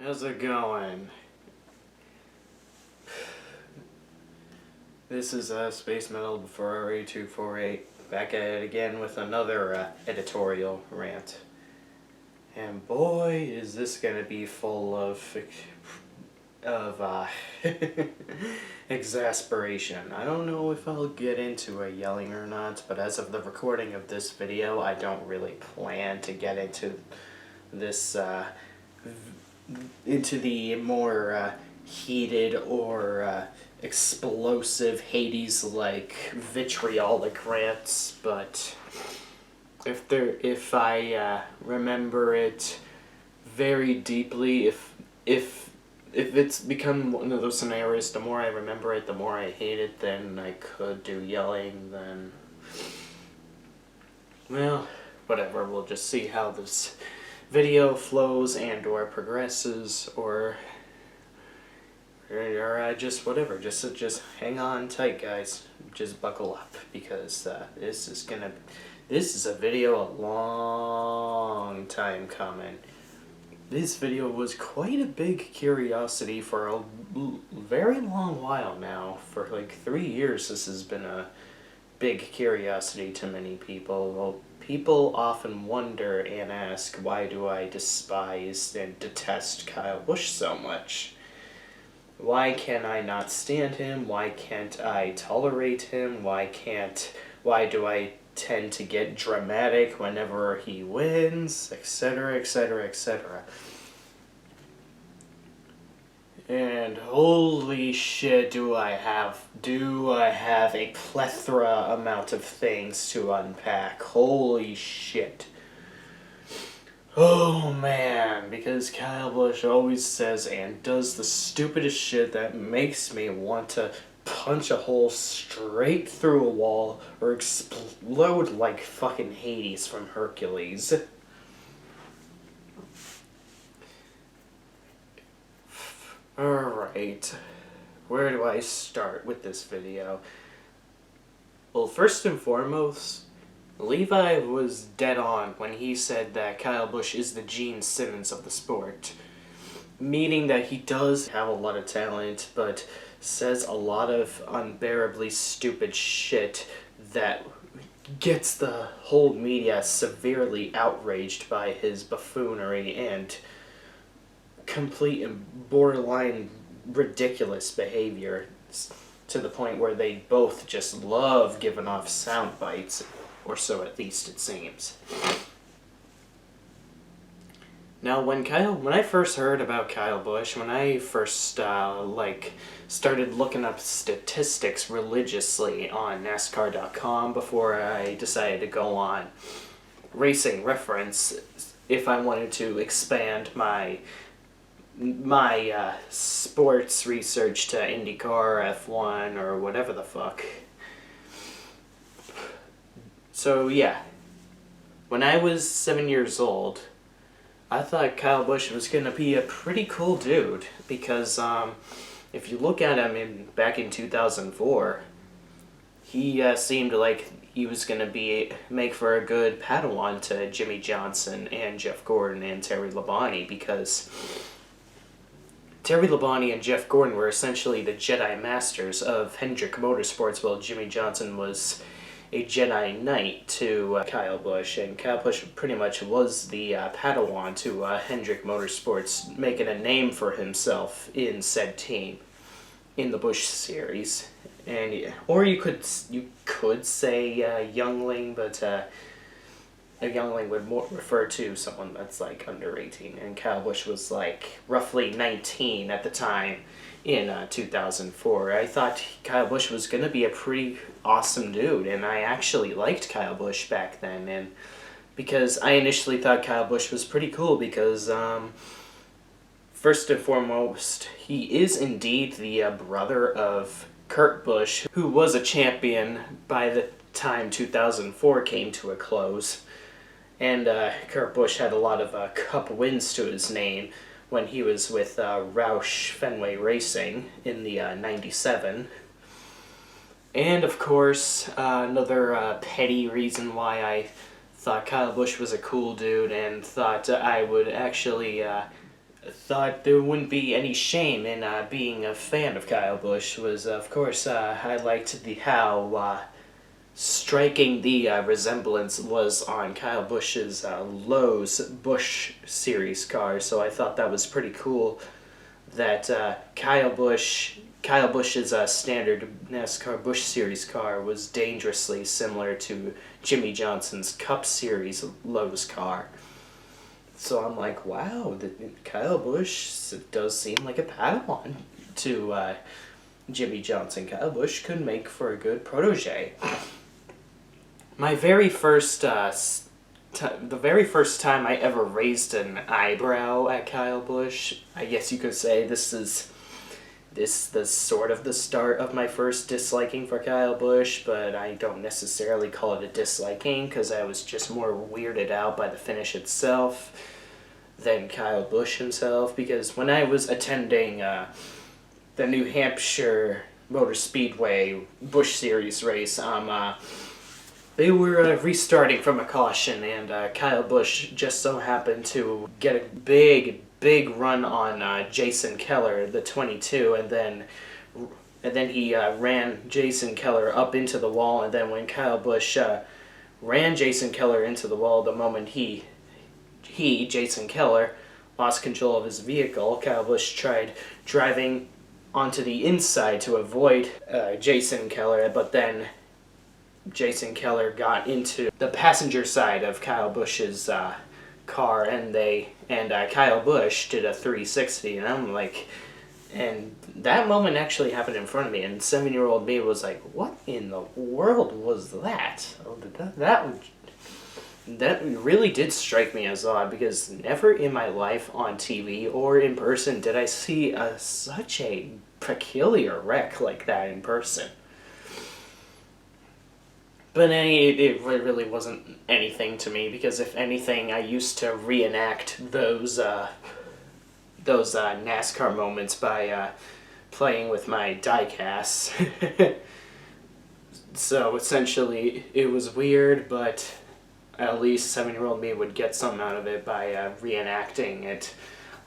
How's it going? This is Space Metal Ferrari 248 back at it again with another editorial rant. And boy, is this gonna be full of exasperation. I don't know if I'll get into a yelling or not, but as of the recording of this video, I don't really plan to get into this into the more heated or explosive Hades-like vitriolic rants, but if I remember it very deeply, if it's become one of those scenarios, the more I remember it, the more I hate it, then I could do yelling, then, well, whatever, we'll just see how this video flows and or progresses, or just whatever, just hang on tight, guys, just buckle up, because this is a video a long time coming. This video was quite a big curiosity for a very long while now. For like 3 years this has been a big curiosity to many people. Well, people often wonder and ask, why do I despise and detest Kyle Busch so much? Why can I not stand him? Why can't I tolerate him? Why do I tend to get dramatic whenever he wins, etc., etc., etc. And holy shit, do I have a plethora amount of things to unpack. Holy shit. Oh man, because Kyle Busch always says and does the stupidest shit that makes me want to punch a hole straight through a wall or explode like fucking Hades from Hercules. Alright, where do I start with this video? Well, first and foremost, Levi was dead on when he said that Kyle Busch is the Gene Simmons of the sport. Meaning that he does have a lot of talent, but says a lot of unbearably stupid shit that gets the whole media severely outraged by his buffoonery and complete and borderline ridiculous behavior, to the point where they both just love giving off sound bites, or so at least it seems. Now, when I first heard about Kyle Busch, when I first started looking up statistics religiously on NASCAR.com before I decided to go on Racing Reference, if I wanted to expand my sports research to IndyCar, F1, or whatever the fuck. So yeah, when I was 7 years old, I thought Kyle Busch was going to be a pretty cool dude, because if you look at him back in 2004, he seemed like he was going to make for a good Padawan to Jimmy Johnson and Jeff Gordon and Terry Labonte, because Terry Labonte and Jeff Gordon were essentially the Jedi Masters of Hendrick Motorsports, while Jimmy Johnson was a Jedi Knight to Kyle Busch, and Kyle Busch pretty much was the Padawan to Hendrick Motorsports, making a name for himself in said team in the Busch series. And or you could say youngling, but a youngling would more refer to someone that's like under 18, and Kyle Busch was like roughly 19 at the time in 2004. I thought Kyle Busch was going to be a pretty awesome dude, and I actually liked Kyle Busch back then, and because I initially thought Kyle Busch was pretty cool because, first and foremost, he is indeed the brother of Kurt Busch, who was a champion by the time 2004 came to a close, and Kurt Busch had a lot of cup wins to his name when he was with Roush Fenway Racing in the 97. And of course, another petty reason why I thought Kyle Busch was a cool dude and thought I would actually thought there wouldn't be any shame in being a fan of Kyle Busch was, of course, I liked how striking the resemblance was on Kyle Busch's Lowe's Busch Series car. So I thought that was pretty cool that Kyle Busch's standard NASCAR Busch Series car was dangerously similar to Jimmy Johnson's Cup Series Lowe's car. So I'm like, wow, Kyle Busch does seem like a Padawan to Jimmy Johnson. Kyle Busch could make for a good protege. My very first, the very first time I ever raised an eyebrow at Kyle Busch, I guess you could say this is sort of the start of my first disliking for Kyle Busch, but I don't necessarily call it a disliking because I was just more weirded out by the finish itself than Kyle Busch himself. Because when I was attending the New Hampshire Motor Speedway Busch Series race, they were restarting from a caution, and Kyle Busch just so happened to get a big run on Jason Keller, the 22, and then he ran Jason Keller up into the wall. And then when Kyle Busch ran Jason Keller into the wall, the moment Jason Keller, lost control of his vehicle, Kyle Busch tried driving onto the inside to avoid Jason Keller, but then Jason Keller got into the passenger side of Kyle Busch's car, and Kyle Busch did a 360, and I'm like, and that moment actually happened in front of me, and 7-year-old me was like, what in the world was that? That really did strike me as odd, because never in my life on TV or in person did I see such a peculiar wreck like that in person. But it really wasn't anything to me, because if anything, I used to reenact those NASCAR moments by playing with my die-casts. So essentially, it was weird, but at least 7-year-old me would get something out of it by reenacting it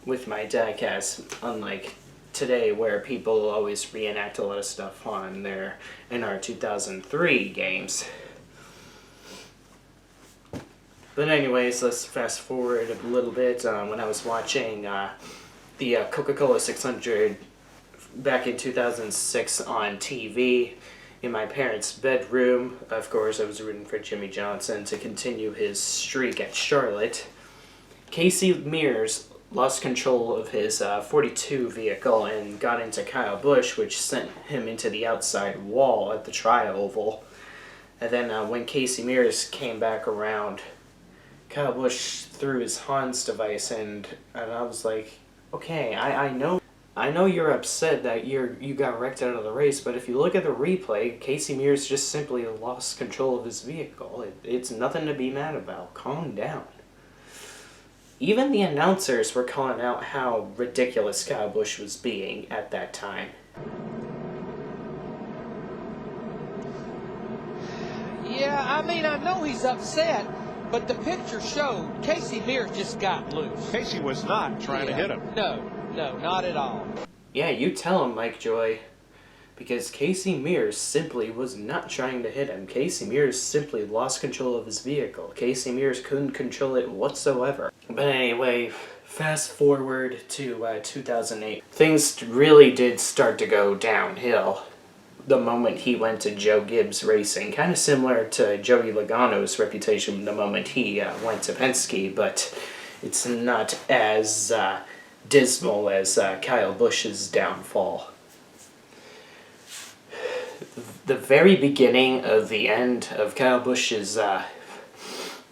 with my die-cast, unlike today, where people always reenact a lot of stuff on their NR 2003 games. But anyways, let's fast forward a little bit. When I was watching the Coca-Cola 600 back in 2006 on TV in my parents' bedroom, of course I was rooting for Jimmy Johnson to continue his streak at Charlotte. Casey Mears lost control of his 42 vehicle and got into Kyle Busch, which sent him into the outside wall at the Tri-Oval. And then when Casey Mears came back around, Kyle Busch threw his Hans device, and I was like, okay, I know you're upset that you got wrecked out of the race, but if you look at the replay, Casey Mears just simply lost control of his vehicle. It's nothing to be mad about. Calm down. Even the announcers were calling out how ridiculous Kyle Busch was being at that time. Yeah, I mean, I know he's upset, but the picture showed Casey Mears just got loose. Casey was not trying to hit him. No, not at all. Yeah, you tell him, Mike Joy. Because Casey Mears simply was not trying to hit him. Casey Mears simply lost control of his vehicle. Casey Mears couldn't control it whatsoever. But anyway, fast forward to 2008. Things really did start to go downhill the moment he went to Joe Gibbs Racing. Kind of similar to Joey Logano's reputation the moment he went to Penske, but it's not as dismal as Kyle Busch's downfall. The very beginning of the end of Kyle Busch's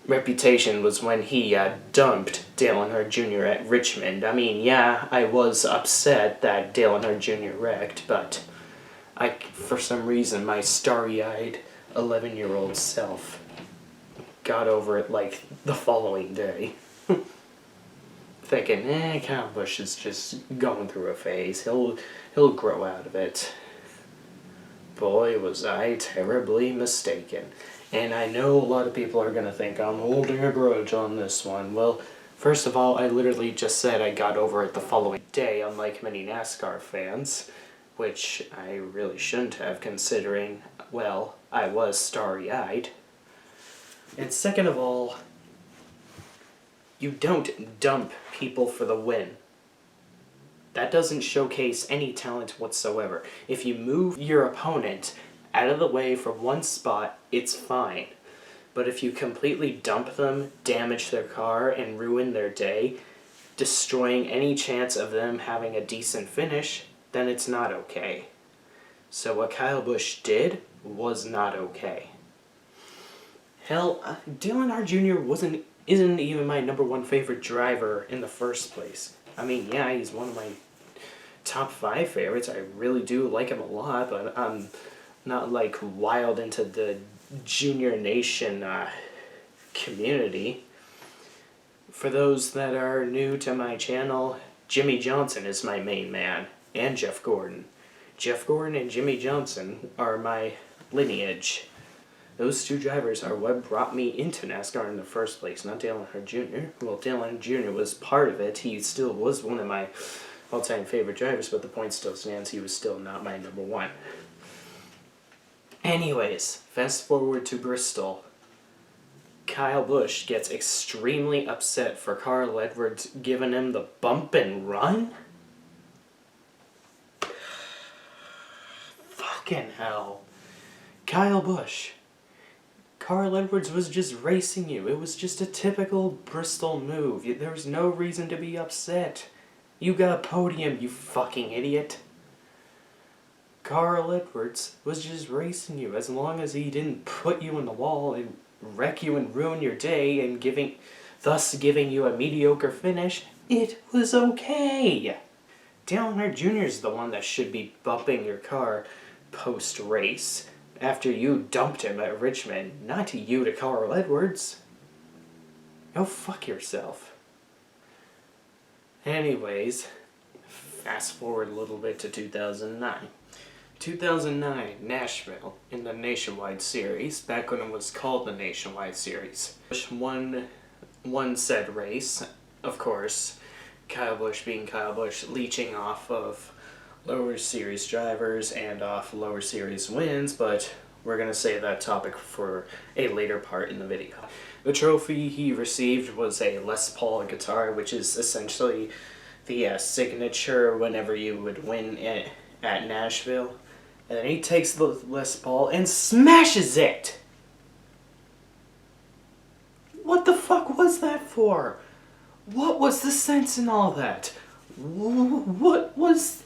reputation was when he dumped Dale Earnhardt Jr. at Richmond. I mean, yeah, I was upset that Dale Earnhardt Jr. wrecked, but for some reason, my starry-eyed 11-year-old self got over it like the following day. Thinking, Kyle Busch is just going through a phase. He'll grow out of it. Boy, was I terribly mistaken. And I know a lot of people are going to think I'm holding a grudge on this one. Well, First of all, I literally just said I got over it the following day, unlike many NASCAR fans, which I really shouldn't have, considering, well, I was starry-eyed. And second of all, you don't dump people for the win. That doesn't showcase any talent whatsoever. If you move your opponent out of the way for one spot, it's fine. But if you completely dump them, damage their car, and ruin their day, destroying any chance of them having a decent finish, then it's not okay. So what Kyle Busch did was not okay. Hell, Dale Earnhardt Jr. isn't even my number one favorite driver in the first place. I mean, yeah, he's one of my top 5 favorites. I really do like him a lot, but I'm not like wild into the Junior Nation community. For those that are new to my channel, Jimmy Johnson is my main man, and Jeff Gordon. Jeff Gordon and Jimmy Johnson are my lineage. Those two drivers are what brought me into NASCAR in the first place, not Dale Earnhardt Jr. Well, Dale Earnhardt Jr. was part of it. He still was one of my all-time favorite drivers, but the point still stands. He was still not my number one. Anyways, fast forward to Bristol. Kyle Busch gets extremely upset for Carl Edwards giving him the bump and run? Fucking hell. Kyle Busch. Carl Edwards was just racing you. It was just a typical Bristol move. There was no reason to be upset. You got a podium, you fucking idiot. Carl Edwards was just racing you. As long as he didn't put you in the wall and wreck you and ruin your day and thus giving you a mediocre finish, it was okay. Dale Earnhardt Jr. is the one that should be bumping your car post-race after you dumped him at Richmond, not you to Carl Edwards. Go fuck yourself. Anyways, fast forward a little bit to 2009. 2009, Nashville, in the Nationwide Series, back when it was called the Nationwide Series. Busch won said race, of course, Kyle Busch being Kyle Busch, leeching off of lower series drivers and off lower series wins, but we're going to save that topic for a later part in the video. The trophy he received was a Les Paul guitar, which is essentially the signature whenever you would win at Nashville. And then he takes the Les Paul and smashes it! What the fuck was that for? What was the sense in all that? What was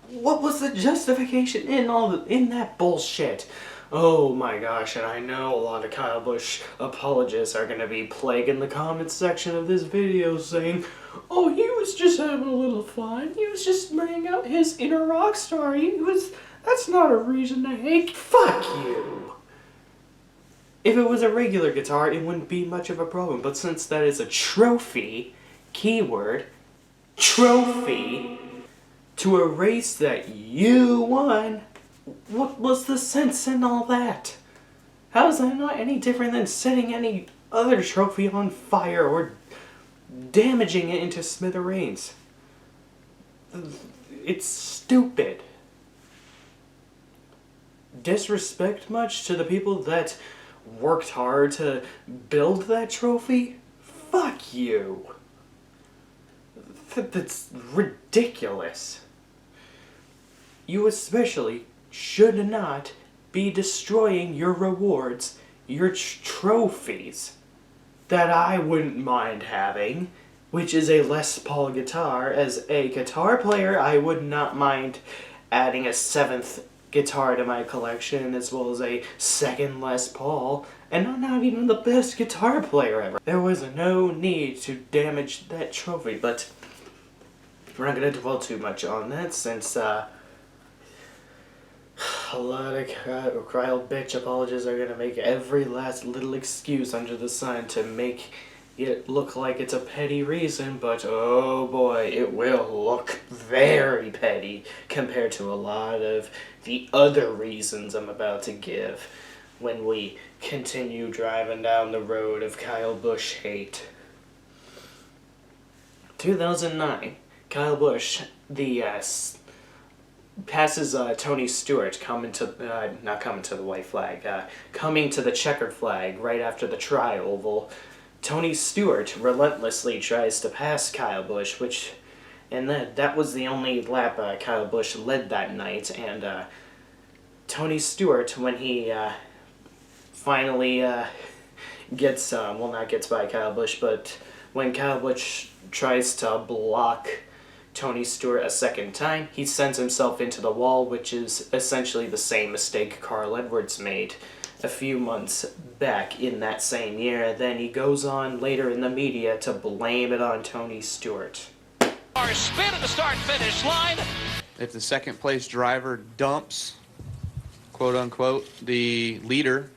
the justification in that bullshit? Oh my gosh, and I know a lot of Kyle Busch apologists are going to be plaguing the comments section of this video saying, oh, he was just having a little fun. He was just bringing out his inner rock star. That's not a reason to hate. Fuck you. If it was a regular guitar, it wouldn't be much of a problem. But since that is a trophy, keyword, trophy, to a race that you won, what was the sense in all that? How is that not any different than setting any other trophy on fire or damaging it into smithereens? It's stupid. Disrespect much to the people that worked hard to build that trophy? Fuck you. That's ridiculous. You especially should not be destroying your rewards, your trophies, that I wouldn't mind having, which is a Les Paul guitar. As a guitar player, I would not mind adding a 7th guitar to my collection, as well as a 2nd Les Paul, and I'm not even the best guitar player ever. There was no need to damage that trophy, but we're not going to dwell too much on that, since a lot of Kyle bitch apologists are going to make every last little excuse under the sun to make it look like it's a petty reason, but oh boy, it will look very petty compared to a lot of the other reasons I'm about to give. when we continue driving down the road of Kyle Busch hate. 2009, Kyle Busch, passes Tony Stewart coming to the checkered flag right after the tri-oval. Tony Stewart relentlessly tries to pass Kyle Busch, and that was the only lap Kyle Busch led that night. And Tony Stewart, when he finally not gets by Kyle Busch, but when Kyle Busch tries to block Tony Stewart a second time, he sends himself into the wall, which is essentially the same mistake Carl Edwards made a few months back in that same year. Then he goes on later in the media to blame it on Tony Stewart. Our spin at the start-finish line. If the second place driver dumps, quote unquote, the leader,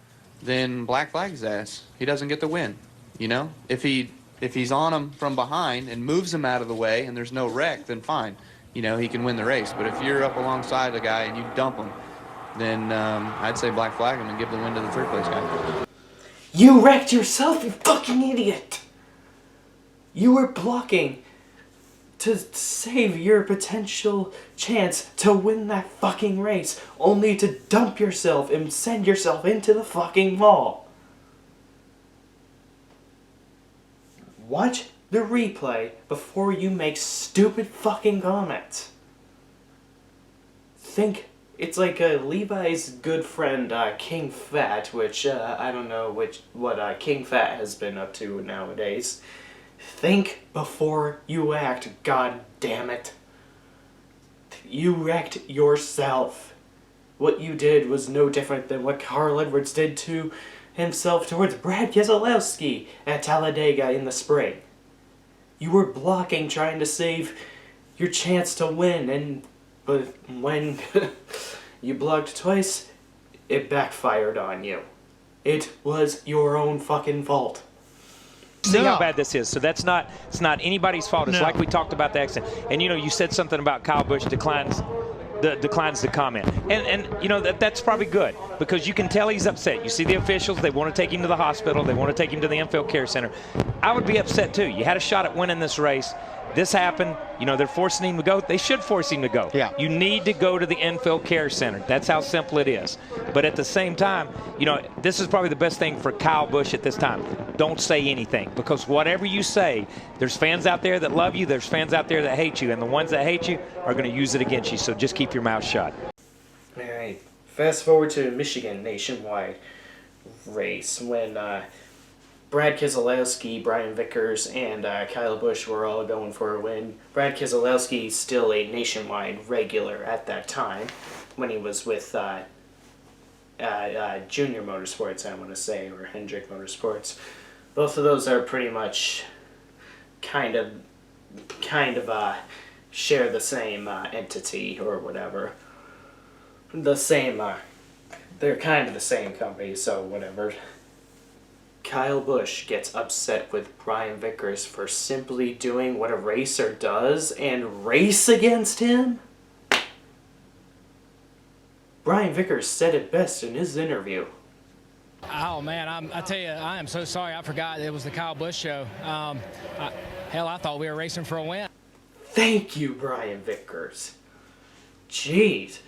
then black flag his ass. He doesn't get the win. You know, if he's on him from behind and moves him out of the way and there's no wreck, then fine. You know, he can win the race. But if you're up alongside the guy and you dump him, then I'd say black flag him and give the win to the third place guy. You wrecked yourself, you fucking idiot! You were blocking to save your potential chance to win that fucking race, only to dump yourself and send yourself into the fucking wall. Watch the replay before you make stupid fucking comments. Think, it's like Levi's good friend King Fat, which I don't know what King Fat has been up to nowadays. Think before you act, god damn it. You wrecked yourself. What you did was no different than what Carl Edwards did to himself towards Brad Keselowski at Talladega in the spring. You were blocking, trying to save your chance to win, but when you blocked twice, it backfired on you. It was your own fucking fault. See how bad this is. So it's not anybody's fault. It's like we talked about the accident. And you know, you said something about Kyle Busch declines the comment. And you know, that's probably good, because you can tell he's upset. You see the officials, they want to take him to the hospital, they want to take him to the infield care center. I would be upset too. You had a shot at winning this race. This happened. You know, they're forcing him to go. They should force him to go. Yeah. You need to go to the infield care center. That's how simple it is. But at the same time, you know, this is probably the best thing for Kyle Busch at this time. Don't say anything, because whatever you say, there's fans out there that love you, there's fans out there that hate you, and the ones that hate you are going to use it against you. So just keep your mouth shut. All right. Fast forward to Michigan nationwide race when Brad Keselowski, Brian Vickers, and Kyle Busch were all going for a win. Brad Keselowski still a nationwide regular at that time when he was with Junior Motorsports, I want to say, or Hendrick Motorsports. Both of those are pretty much kind of share the same entity or whatever. The same, they're kind of the same company, so whatever. Kyle Busch gets upset with Brian Vickers for simply doing what a racer does and race against him? Brian Vickers said it best in his interview. Oh, man, I tell you, I am so sorry. I forgot it was the Kyle Busch show. Hell, I thought we were racing for a win. Thank you, Brian Vickers. Jeez.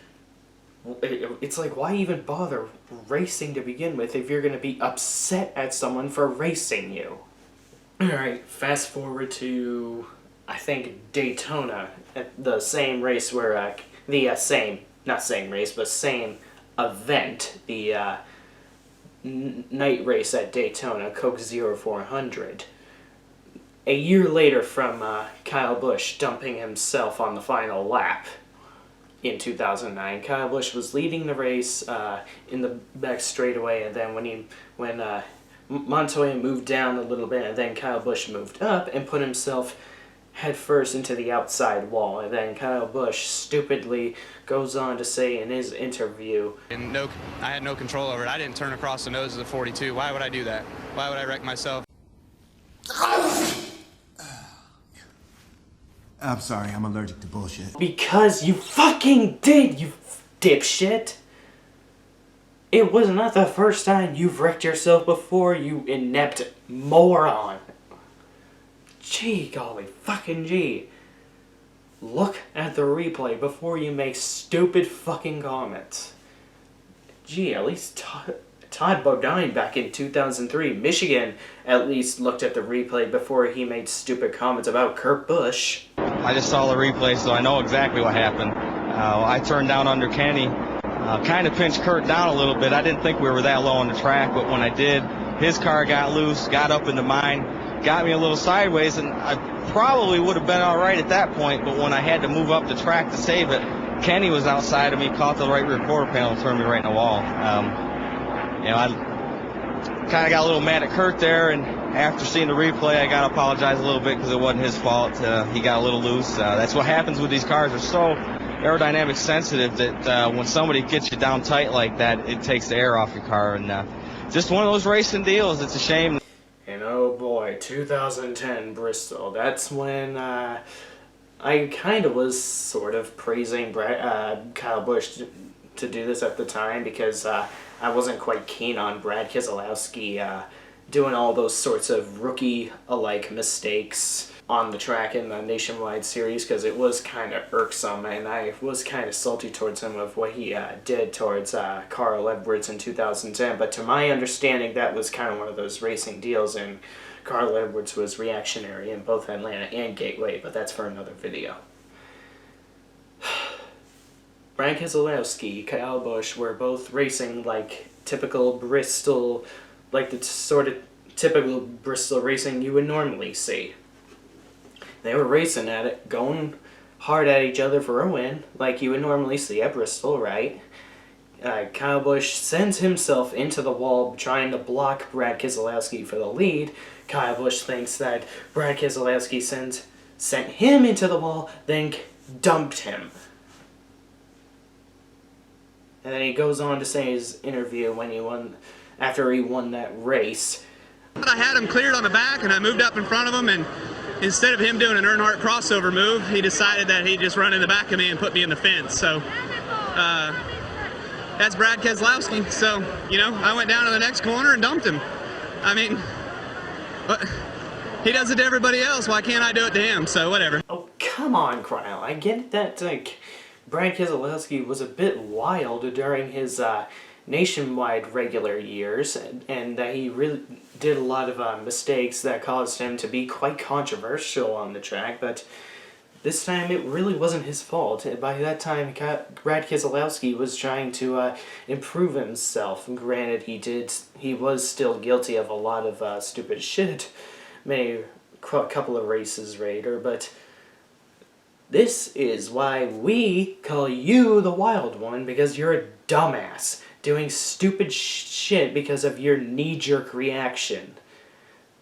It's like, why even bother racing to begin with if you're going to be upset at someone for racing you? Alright, fast forward to, I think, Daytona, the same race where, same event, the night race at Daytona, Coke 0400. A year later from Kyle Busch dumping himself on the final lap. In 2009, Kyle Busch was leading the race in the back straightaway, and then when Montoya moved down a little bit, and then Kyle Busch moved up and put himself head first into the outside wall, and then Kyle Busch stupidly goes on to say in his interview, And I had no control over it. I didn't turn across the nose of the 42. Why would I do that? Why would I wreck myself? I'm sorry, I'm allergic to bullshit. because you fucking did, you dipshit. It was not the first time you've wrecked yourself before, you inept moron. Gee, golly, fucking gee. Look at the replay before you make stupid fucking comments. Gee, at least Todd Bodine back in 2003, Michigan, at least looked at the replay before he made stupid comments about Kurt Busch. I just saw the replay, so I know exactly what happened. I turned down under Kenny, kind of pinched Kurt down a little bit. I didn't think we were that low on the track, but when I did, his car got loose, got up into mine, got me a little sideways, and I probably would have been all right at that point, but when I had to move up the track to save it, Kenny was outside of me, caught the right rear quarter panel, and turned me right in the wall. I kind of got a little mad at Kurt there, and after seeing the replay, I got to apologize a little bit because it wasn't his fault. He got a little loose. That's what happens with these cars. They're so aerodynamic sensitive that when somebody gets you down tight like that, it takes the air off your car. And just one of those racing deals. It's a shame. And oh boy, 2010 Bristol. That's when I kind of was sort of praising Kyle Busch to do this at the time because I wasn't quite keen on Brad Keselowski doing all those sorts of rookie-alike mistakes on the track in the Nationwide Series because it was kind of irksome, and I was kind of salty towards him of what he did towards Carl Edwards in 2010. But to my understanding, that was kind of one of those racing deals, and Carl Edwards was reactionary in both Atlanta and Gateway, but that's for another video. Brad Keselowski, Kyle Busch were both racing like typical Bristol, like the sort of typical Bristol racing you would normally see. They were racing at it, going hard at each other for a win, like you would normally see at Bristol, right? Kyle Busch sends himself into the wall trying to block Brad Keselowski for the lead. Kyle Busch thinks that Brad Keselowski sent him into the wall, then dumped him. And then he goes on to say in his interview after he won that race. I had him cleared on the back and I moved up in front of him, and instead of him doing an Earnhardt crossover move, he decided that he'd just run in the back of me and put me in the fence. So that's Brad Keselowski. So, I went down to the next corner and dumped him. I mean, but he does it to everybody else. Why can't I do it to him? So whatever. Oh, come on, Cryle. I get that, Brad Keselowski was a bit wild during his nationwide regular years, and that he really did a lot of mistakes that caused him to be quite controversial on the track, but this time it really wasn't his fault. By that time, Brad Keselowski was trying to improve himself. Granted, he was still guilty of a lot of stupid shit, maybe a couple of races later, but this is why we call you the wild one, because you're a dumbass doing stupid shit because of your knee-jerk reaction.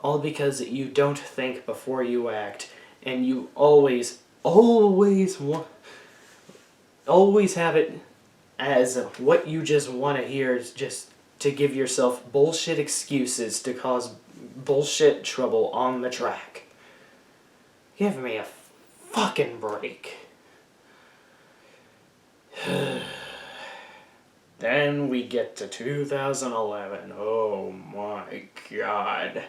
All because you don't think before you act, and you always have it as what you just want to hear, is just to give yourself bullshit excuses to cause bullshit trouble on the track. Give me a fucking break. Then we get to 2011. Oh my god.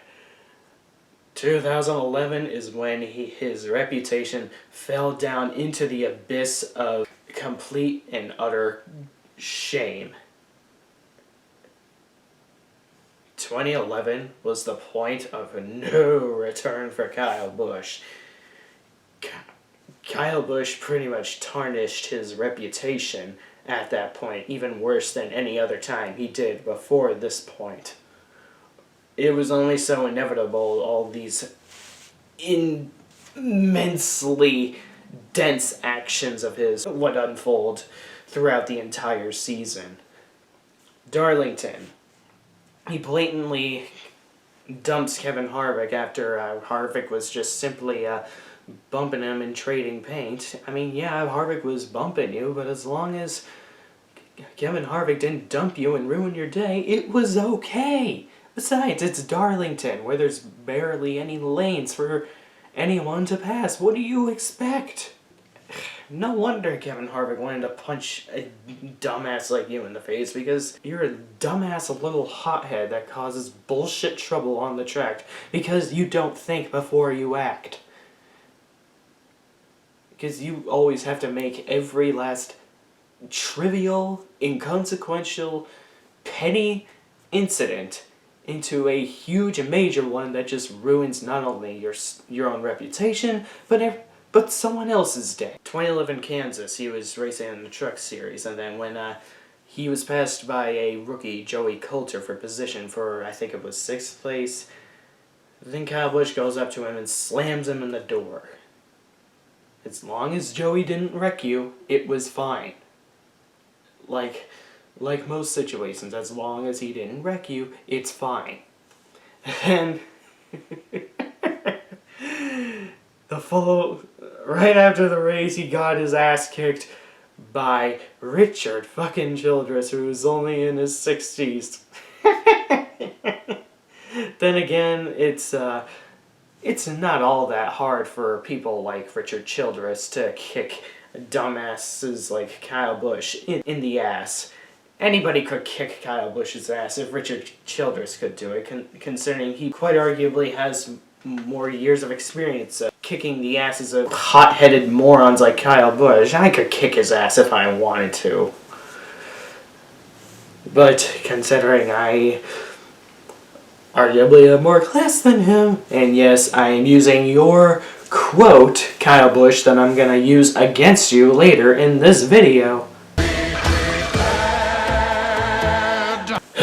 2011 is when his reputation fell down into the abyss of complete and utter shame. 2011 was the point of no return for Kyle Busch. Kyle Busch pretty much tarnished his reputation at that point, even worse than any other time he did before this point. It was only so inevitable all these immensely dense actions of his would unfold throughout the entire season. Darlington. He blatantly dumps Kevin Harvick after Harvick was just simply bumping him and trading paint. I mean, yeah, Harvick was bumping you, but as long as Kevin Harvick didn't dump you and ruin your day, it was okay. Besides, it's Darlington, where there's barely any lanes for anyone to pass. What do you expect? No wonder Kevin Harvick wanted to punch a dumbass like you in the face, because you're a dumbass little hothead that causes bullshit trouble on the track because you don't think before you act. Because you always have to make every last trivial, inconsequential, petty incident into a huge major one that just ruins not only your own reputation, but someone else's day. 2011 Kansas, he was racing in the Truck Series, and then when he was passed by a rookie, Joey Coulter, for position for, I think it was 6th place, then Kyle Busch goes up to him and slams him in the door. As long as Joey didn't wreck you, it was fine. Like most situations, as long as he didn't wreck you, it's fine. And right after the race, he got his ass kicked by Richard fucking Childress, who was only in his 60s. Then again, it's not all that hard for people like Richard Childress to kick dumbasses like Kyle Busch in the ass. Anybody could kick Kyle Busch's ass if Richard Childress could do it, considering he quite arguably has more years of experience kicking the asses of hot-headed morons like Kyle Busch. I could kick his ass if I wanted to. But considering I arguably have more class than him, and yes, I am using your quote, Kyle Busch, that I'm gonna use against you later in this video.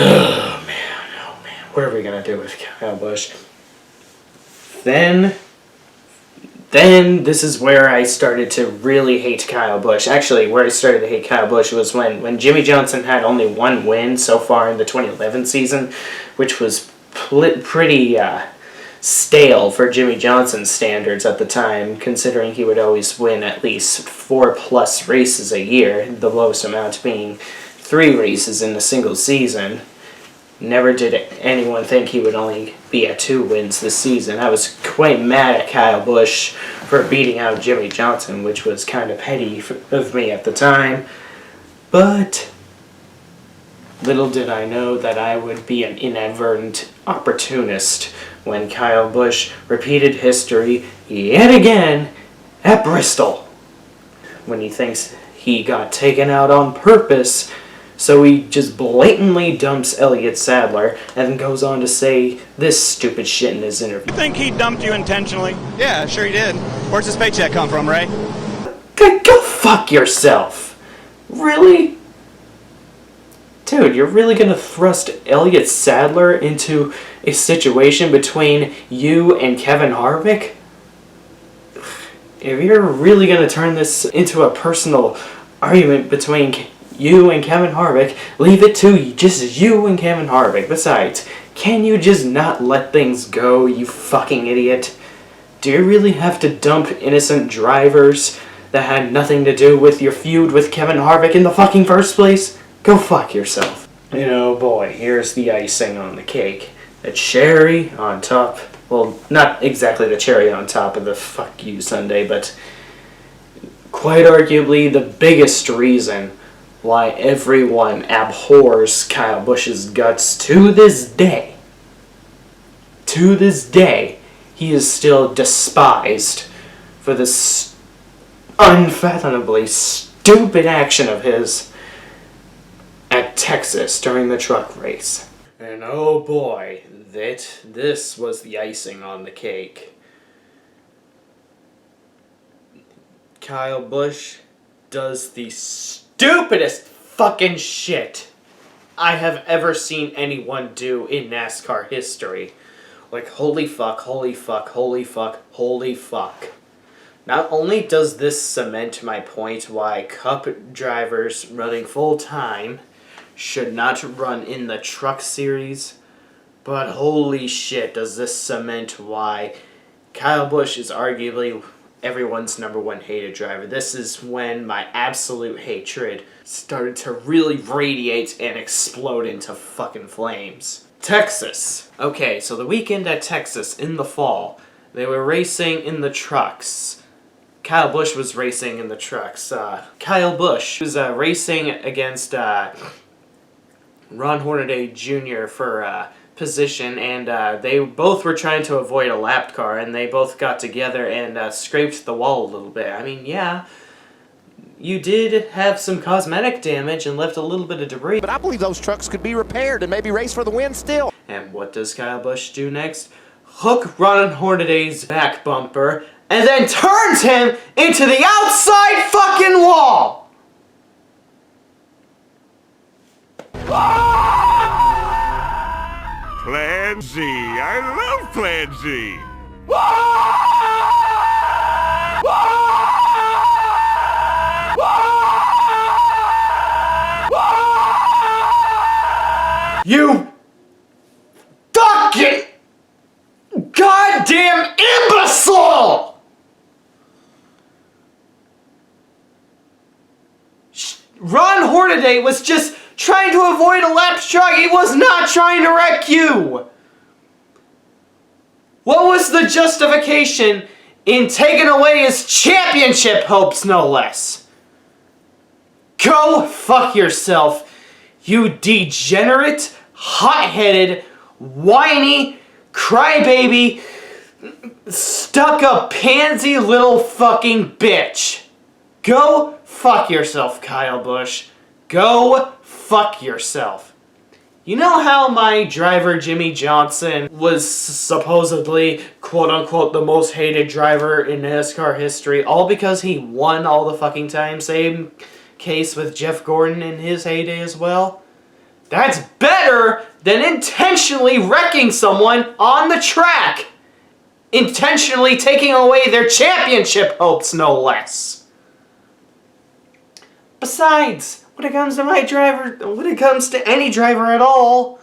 Oh man, what are we gonna do with Kyle Busch? Then this is where I started to really hate Kyle Busch. Actually, where I started to hate Kyle Busch was when Jimmy Johnson had only one win so far in the 2011 season, which was pretty stale for Jimmy Johnson's standards at the time, considering he would always win at least 4+ races a year, the lowest amount being 3 races in a single season. Never did anyone think he would only be at 2 wins this season. I was quite mad at Kyle Busch for beating out Jimmy Johnson, which was kind of petty of me at the time. But little did I know that I would be an inadvertent opportunist when Kyle Busch repeated history yet again at Bristol, when he thinks he got taken out on purpose. So he just blatantly dumps Elliott Sadler and then goes on to say this stupid shit in his interview. You think he dumped you intentionally? Yeah, sure he did. Where's his paycheck come from, Ray? Go fuck yourself. Really? Dude, you're really gonna thrust Elliott Sadler into a situation between you and Kevin Harvick? If you're really gonna turn this into a personal argument between you and Kevin Harvick, leave it to just you and Kevin Harvick. Besides, can you just not let things go, you fucking idiot? Do you really have to dump innocent drivers that had nothing to do with your feud with Kevin Harvick in the fucking first place? Go fuck yourself. You know, boy, here's the icing on the cake. The cherry on top. Well, not exactly the cherry on top of the fuck you sundae, but quite arguably the biggest reason why everyone abhors Kyle Busch's guts to this day. To this day, he is still despised for this unfathomably stupid action of his at Texas during the truck race. And oh boy, this was the icing on the cake. Kyle Busch does the stupidest fucking shit I have ever seen anyone do in NASCAR history. Like, holy fuck, holy fuck, holy fuck, holy fuck. Not only does this cement my point why Cup drivers running full-time should not run in the Truck Series, but holy shit does this cement why Kyle Busch is arguably everyone's #1 hated driver. This is when my absolute hatred started to really radiate and explode into fucking flames. Texas. Okay, so the weekend at Texas in the fall, they were racing in the trucks. Kyle Busch was racing in the trucks. Kyle Busch was racing against Ron Hornaday Jr. for position, and they both were trying to avoid a lapped car, and they both got together and scraped the wall a little bit. I mean, yeah, you did have some cosmetic damage and left a little bit of debris. But I believe those trucks could be repaired and maybe race for the win still. And what does Kyle Busch do next? Hook Ron Hornaday's back bumper and then turns him into the outside fucking wall! Plan Z. I love Plan Z. You fucking goddamn imbecile! Ron Hornaday was just trying to avoid a lapped truck. He was not trying to wreck you. What was the justification in taking away his championship hopes, no less? Go fuck yourself, you degenerate, hot-headed, whiny, crybaby, stuck-up, pansy little fucking bitch. Go fuck yourself, Kyle Busch. Go fuck yourself. You know how my driver Jimmy Johnson was supposedly, quote-unquote, the most hated driver in NASCAR history, all because he won all the fucking time? Same case with Jeff Gordon in his heyday as well? That's better than intentionally wrecking someone on the track! Intentionally taking away their championship hopes, no less. Besides, when it comes to my driver, when it comes to any driver at all,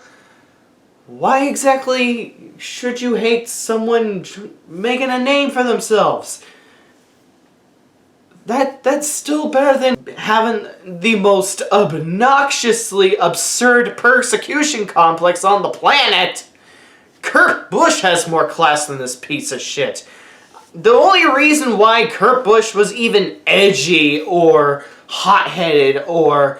why exactly should you hate someone making a name for themselves? That's still better than having the most obnoxiously absurd persecution complex on the planet. Kurt Busch has more class than this piece of shit. The only reason why Kurt Busch was even edgy or hot-headed or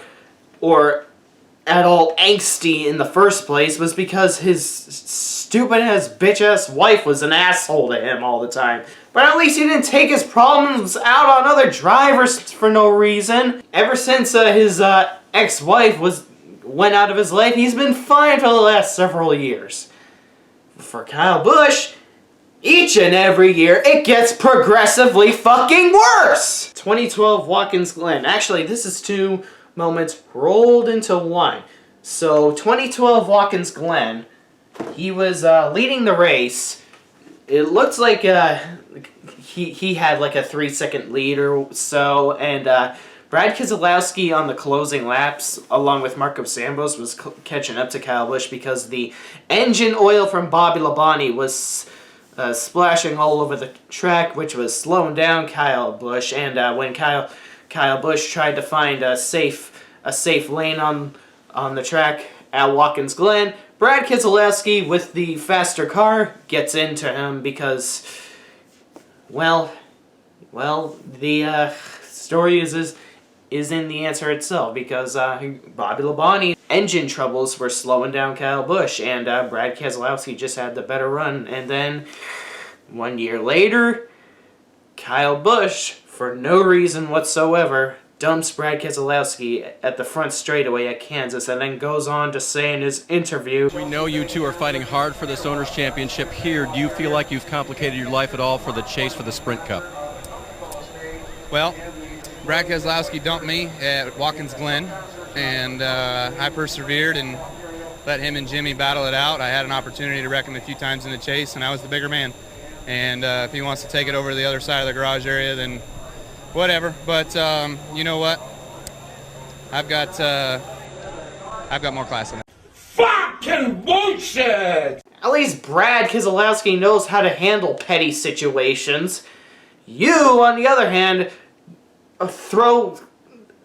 at all angsty in the first place was because his stupid-ass, bitch-ass wife was an asshole to him all the time. But at least he didn't take his problems out on other drivers for no reason. Ever since his ex-wife went out of his life, he's been fine for the last several years. For Kyle Busch, each and every year, it gets progressively fucking worse! 2012 Watkins Glen. Actually, this is two moments rolled into one. So, 2012 Watkins Glen, he was leading the race. It looks like he had like a 3-second lead or so, and Brad Keselowski on the closing laps, along with Marco Sambos, was catching up to Kyle Busch because the engine oil from Bobby Labonte was splashing all over the track, which was slowing down Kyle Busch. And when Kyle Busch tried to find a safe lane on the track at Watkins Glen, Brad Keselowski, with the faster car, gets into him because, well, the story is in the answer itself, because Bobby Labonte's engine troubles were slowing down Kyle Busch, and Brad Keselowski just had the better run. And then, 1 year later, Kyle Busch, for no reason whatsoever, dumps Brad Keselowski at the front straightaway at Kansas, and then goes on to say in his interview, "We know you two are fighting hard for this Owners' Championship here. Do you feel like you've complicated your life at all for the chase for the Sprint Cup?" Well, Brad Keselowski dumped me at Watkins Glen, and I persevered and let him and Jimmy battle it out. I had an opportunity to wreck him a few times in the chase, and I was the bigger man. And if he wants to take it over to the other side of the garage area, then whatever. But you know what? I've got more class than that. Fucking bullshit! at least Brad Keselowski knows how to handle petty situations. You, on the other hand, throw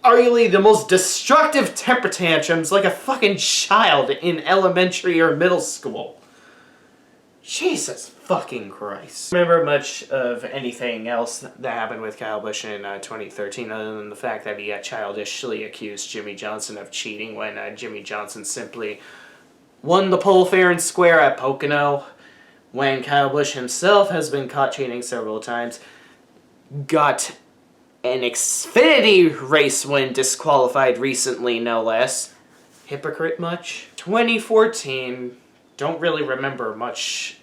arguably the most destructive temper tantrums like a fucking child in elementary or middle school. Jesus fucking Christ. I don't remember much of anything else that happened with Kyle Busch in 2013 other than the fact that he childishly accused Jimmy Johnson of cheating when Jimmy Johnson simply won the pole fair and square at Pocono, when Kyle Busch himself has been caught cheating several times, got an Xfinity race win disqualified recently, no less. Hypocrite much? 2014, don't really remember much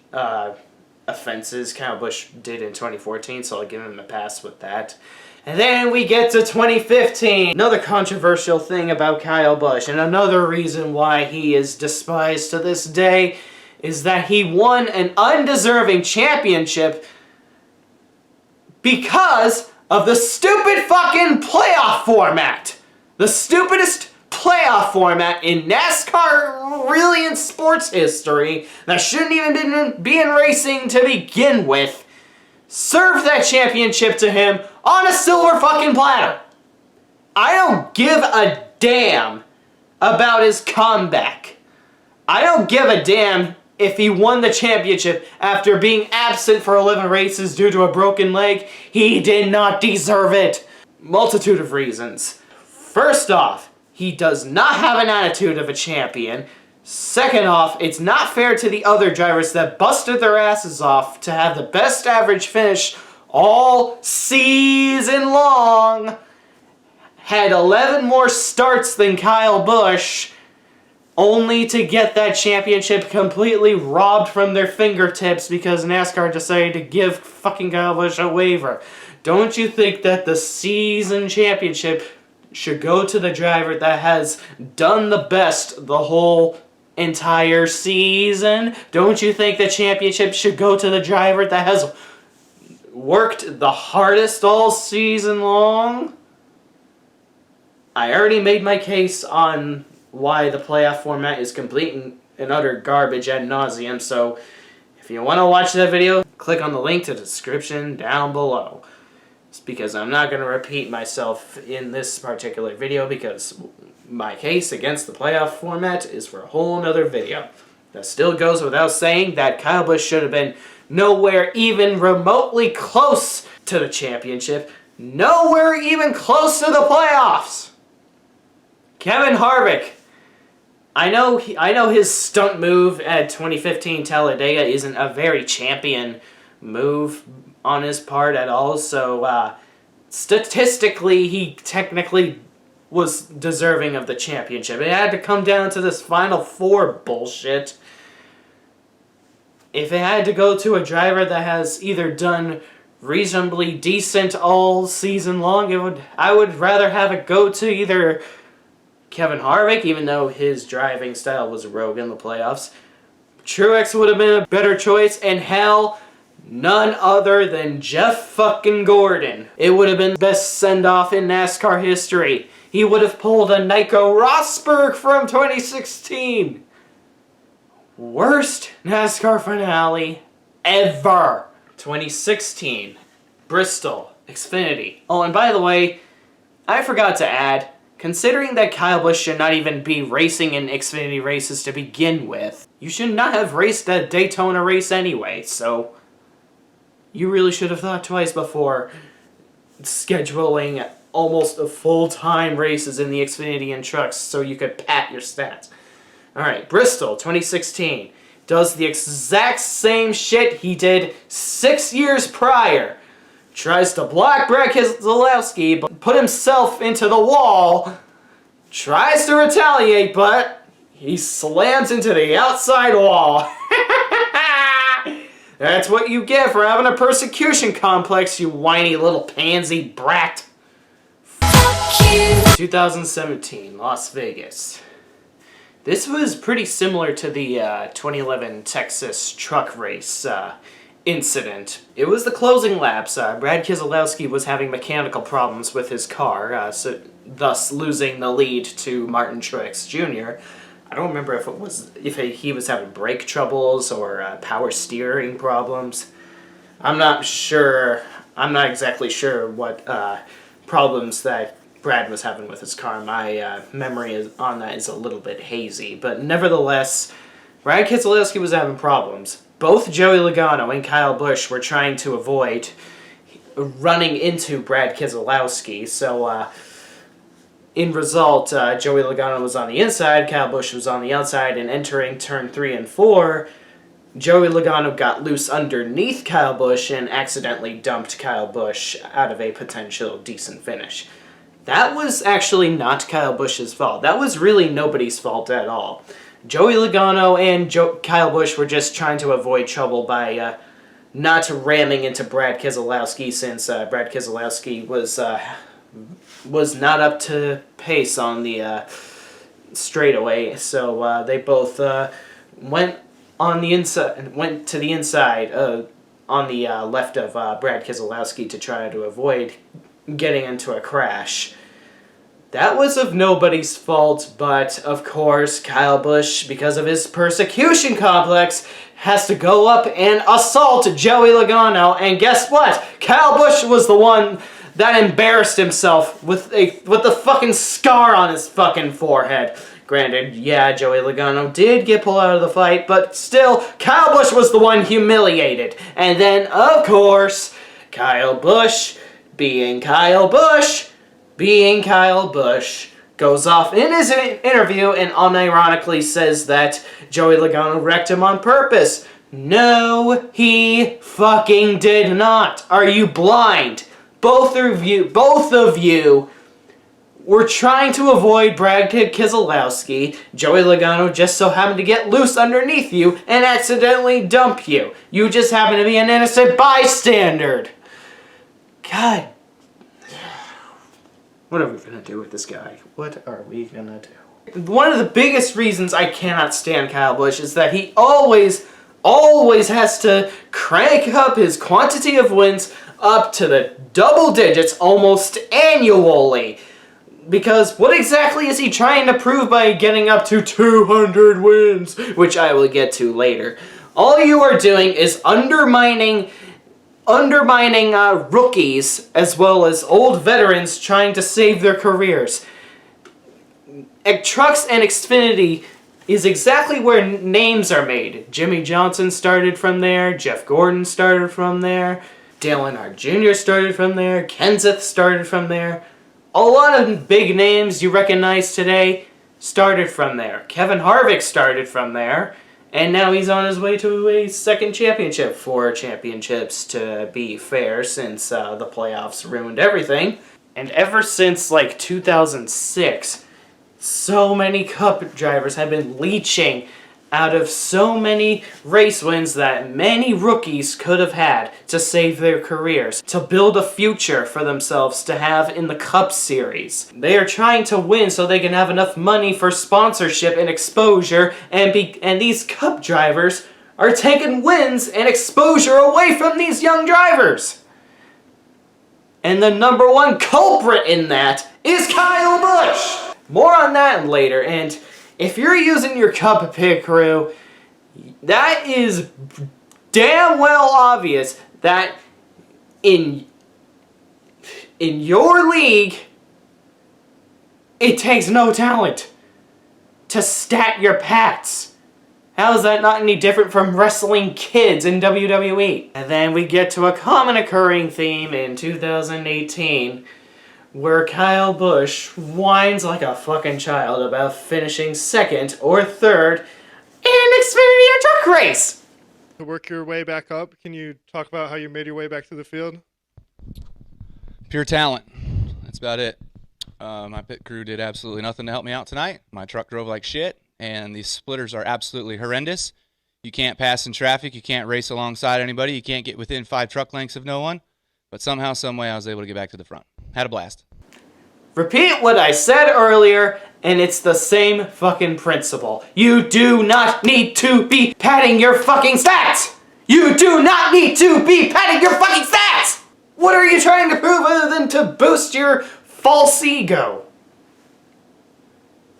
offenses Kyle Busch did in 2014, so I'll give him a pass with that. And then we get to 2015. Another controversial thing about Kyle Busch, and another reason why he is despised to this day, is that he won an undeserving championship because of the stupid fucking playoff format. The stupidest playoff format in NASCAR, really in sports history, that shouldn't even be in racing to begin with, served that championship to him on a silver fucking platter. I don't give a damn about his comeback. I don't give a damn if he won the championship after being absent for 11 races due to a broken leg. He did not deserve it. Multitude of reasons. First off, he does not have an attitude of a champion. Second off, it's not fair to the other drivers that busted their asses off to have the best average finish all season long, had 11 more starts than Kyle Busch, only to get that championship completely robbed from their fingertips because NASCAR decided to give fucking Kyle Busch a waiver. Don't you think that the season championship should go to the driver that has done the best the whole entire season? Don't you think the championship should go to the driver that has worked the hardest all season long? I already made my case on why the playoff format is complete and utter garbage ad nauseum, so if you want to watch that video, click on the link to the description down below. It's because I'm not going to repeat myself in this particular video because my case against the playoff format is for a whole nother video. That still goes without saying that Kyle Busch should have been nowhere even remotely close to the championship, nowhere even close to the playoffs. Kevin Harvick. I know his stunt move at 2015 Talladega isn't a very champion move on his part at all, so statistically he technically was deserving of the championship. It had to come down to this Final Four bullshit. If it had to go to a driver that has either done reasonably decent all season long, I would rather have it go to either Kevin Harvick, even though his driving style was rogue in the playoffs. Truex would have been a better choice, and hell, none other than Jeff fucking Gordon. It would have been the best send-off in NASCAR history. He would have pulled a Nico Rosberg from 2016. Worst NASCAR finale ever. 2016, Bristol, Xfinity. Oh, and by the way, I forgot to add, considering that Kyle Busch should not even be racing in Xfinity races to begin with, you should not have raced that Daytona race anyway, so you really should have thought twice before scheduling almost a full-time races in the Xfinity and trucks so you could pat your stats. Alright, Bristol, 2016, does the exact same shit he did 6 years prior. Tries to block Brad Keselowski, but put himself into the wall. Tries to retaliate, but he slams into the outside wall. That's what you get for having a persecution complex, you whiny little pansy brat. 2017, Las Vegas. This was pretty similar to the 2011 Texas truck race incident. It was the closing laps. Brad Keselowski was having mechanical problems with his car, thus losing the lead to Martin Truex Jr. I don't remember if he was having brake troubles or power steering problems. I'm not sure. I'm not exactly sure what problems that Brad was having with his car. My memory on that is a little bit hazy, but nevertheless, Brad Keselowski was having problems. both Joey Logano and Kyle Busch were trying to avoid running into Brad Keselowski. So, in result, Joey Logano was on the inside, Kyle Busch was on the outside, and entering turn 3 and 4, Joey Logano got loose underneath Kyle Busch and accidentally dumped Kyle Busch out of a potential decent finish. That was actually not Kyle Busch's fault. That was really nobody's fault at all. Joey Logano and Kyle Busch were just trying to avoid trouble by not ramming into Brad Keselowski, since Brad Keselowski was not up to pace on the straightaway. So they both went to the inside on the left of Brad Keselowski to try to avoid getting into a crash. That was of nobody's fault, but of course Kyle Busch, because of his persecution complex, has to go up and assault Joey Logano, and guess what? Kyle Busch was the one that embarrassed himself with the fucking scar on his fucking forehead. Granted, yeah, Joey Logano did get pulled out of the fight, but still, Kyle Busch was the one humiliated. And then, of course, Kyle Busch, being Kyle Busch, goes off in his interview and unironically says that Joey Logano wrecked him on purpose. No, he fucking did not. Are you blind? Both of you were trying to avoid Brad Keselowski. Joey Logano just so happened to get loose underneath you and accidentally dump you. You just happen to be an innocent bystander. God. What are we gonna do with this guy? What are we gonna do? One of the biggest reasons I cannot stand Kyle Busch is that he always has to crank up his quantity of wins up to the double digits almost annually. Because what exactly is he trying to prove by getting up to 200 wins? Which I will get to later. All you are doing is undermining rookies as well as old veterans trying to save their careers. Trucks and Xfinity is exactly where names are made. Jimmy Johnson started from there, Jeff Gordon started from there, Dale Earnhardt Jr. started from there, Kenseth started from there. A lot of big names you recognize today started from there. Kevin Harvick started from there. And now he's on his way to a second championship. 4 championships, to be fair, since the playoffs ruined everything. And ever since, 2006, so many Cup drivers have been leeching out of so many race wins that many rookies could have had to save their careers, to build a future for themselves to have in the Cup Series. They are trying to win so they can have enough money for sponsorship and exposure, and these Cup drivers are taking wins and exposure away from these young drivers. And the number one culprit in that is Kyle Busch! More on that later, and if you're using your Cup pit crew, that is damn well obvious that in your league, it takes no talent to stat your pats. How is that not any different from wrestling kids in WWE? And then we get to a common occurring theme in 2018, where Kyle Busch whines like a fucking child about finishing second or third in an Xfinity truck race. To work your way back up, can you talk about how you made your way back to the field? Pure talent. That's about it. My pit crew did absolutely nothing to help me out tonight. My truck drove like shit, and these splitters are absolutely horrendous. You can't pass in traffic. You can't race alongside anybody. You can't get within 5 truck lengths of no one. But somehow, some way, I was able to get back to the front. Had a blast. Repeat what I said earlier, and it's the same fucking principle. You do not need to be padding your fucking stats! You do not need to be padding your fucking stats! What are you trying to prove other than to boost your false ego?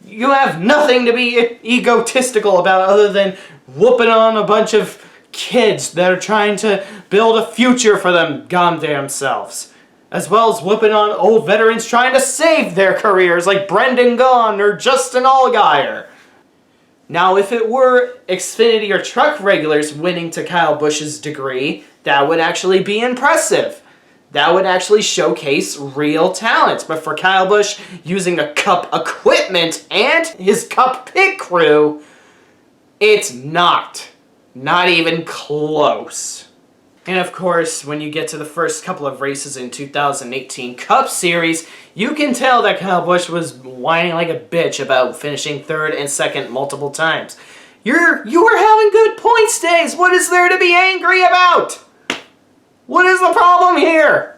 You have nothing to be egotistical about other than whooping on a bunch of kids that are trying to build a future for them goddamn selves. As well as whooping on old veterans trying to save their careers like Brendan Gaughan or Justin Allgaier. Now, if it were Xfinity or truck regulars winning to Kyle Busch's degree, that would actually be impressive. That would actually showcase real talent. But for Kyle Busch using a Cup equipment and his Cup pit crew, it's not. Not even close. And of course, when you get to the first couple of races in 2018 Cup Series, you can tell that Kyle Busch was whining like a bitch about finishing third and second multiple times. You were having good points days. What is there to be angry about? What is the problem here?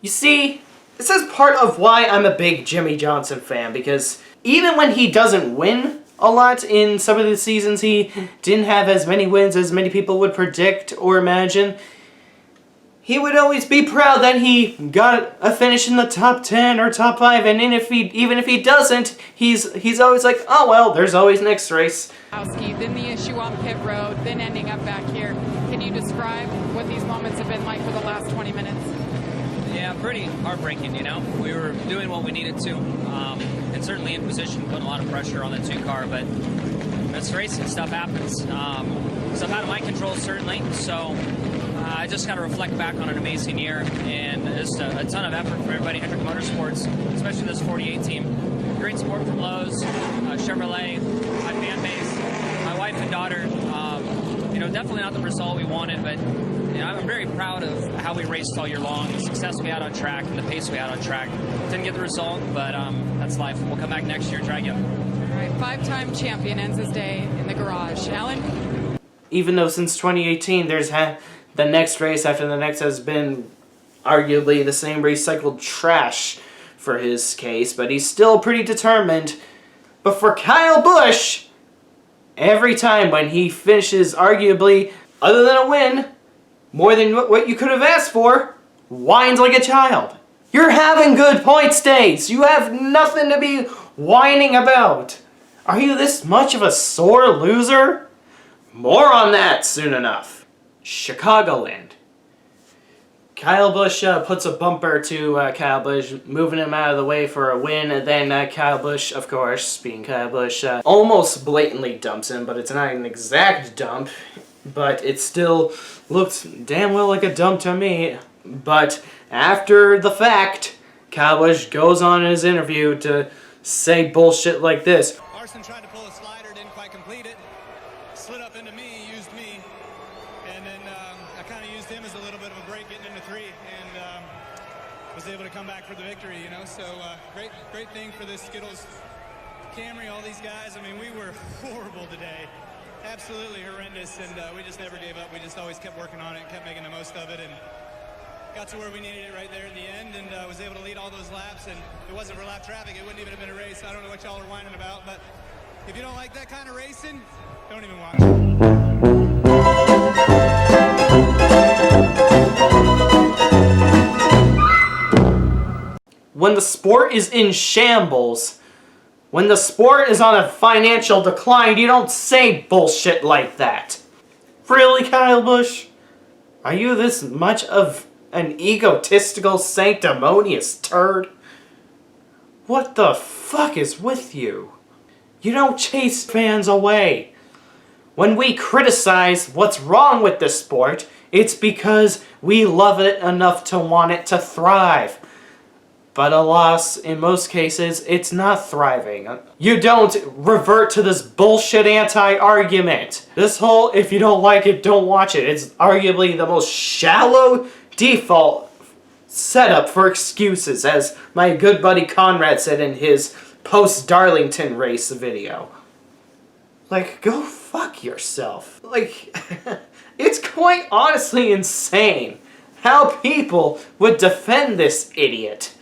You see, this is part of why I'm a big Jimmie Johnson fan, because even when he doesn't win a lot in some of the seasons, he didn't have as many wins as many people would predict or imagine, he would always be proud that he got a finish in the top 10 or top 5, and even if he doesn't, he's always like, oh well, there's always next race. Then the issue on pit road, then ending up back here. Can you describe what these moments have been like for the last 20 minutes? Yeah, pretty heartbreaking, you know. We were doing what we needed to, and certainly in position, putting a lot of pressure on the 2-car, but that's racing, stuff happens. Stuff out of my control, certainly, so I just got to reflect back on an amazing year, and just a ton of effort from everybody, Hendrick Motorsports, especially this 48 team. Great support from Lowe's, Chevrolet, my fan base, my wife and daughter. Definitely not the result we wanted, but I'm very proud of how we raced all year long, the success we had on track, and the pace we had on track. Didn't get the result, but that's life. We'll come back next year and try again. All right, 5-time champion ends his day in the garage. Alan? Even though since 2018, the next race after the next has been arguably the same recycled trash for his case, but he's still pretty determined. But for Kyle Busch, every time when he finishes arguably, other than a win, more than what you could have asked for, whines like a child. You're having good points days. You have nothing to be whining about. Are you this much of a sore loser? More on that soon enough. Chicagoland. Kyle Busch puts a bumper to Kyle Busch, moving him out of the way for a win, and then Kyle Busch, of course, being Kyle Busch, almost blatantly dumps him, but it's not an exact dump, but it still looks damn well like a dump to me. But after the fact, Kyle Busch goes on in his interview to say bullshit like this. Larson tried to pull a slider, didn't quite complete it, slid up into me, used me, and then I kind of used him as a little bit of a break getting into 3, and was able to come back for the victory, so great thing for this Skittles Camry, all these guys. I mean, we were horrible today, absolutely horrendous, and we just never gave up. We just always kept working on it, kept making the most of it, and got to where we needed it right there in the end, and was able to lead all those laps. And if it wasn't for lap traffic, it wouldn't even have been a race. I don't know what y'all are whining about, but if you don't like that kind of racing, don't even watch it. When the sport is in shambles, when the sport is on a financial decline, you don't say bullshit like that. Really, Kyle Busch? Are you this much of an egotistical, sanctimonious turd? What the fuck is with you? You don't chase fans away. When we criticize what's wrong with this sport, it's because we love it enough to want it to thrive. But alas, in most cases, it's not thriving. You don't revert to this bullshit anti-argument. This whole, if you don't like it, don't watch it. It's arguably the most shallow default setup for excuses, as my good buddy Conrad said in his post-Darlington race video. Like, go fuck yourself. Like, it's quite honestly insane how people would defend this idiot.